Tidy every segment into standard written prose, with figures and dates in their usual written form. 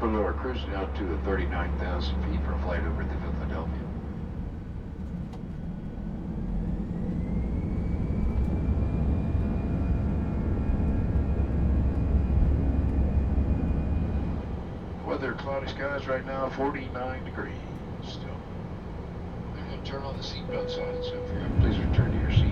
Capital are cruising out to 39,000 feet for a flight over to Philadelphia. Weather, cloudy skies right now, 49 degrees still. They're going to turn on the seatbelt sign, so if you're up, please return to your seat.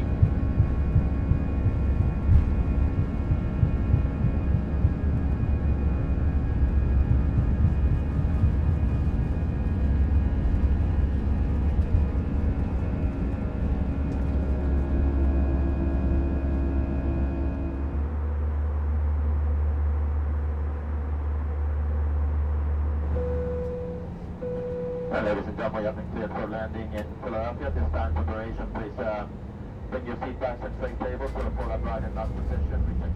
Ladies and gentlemen, you have been cleared for landing in Philadelphia. This time preparation, please bring your seat backs and tray tables to the pull-up right and lock position. We can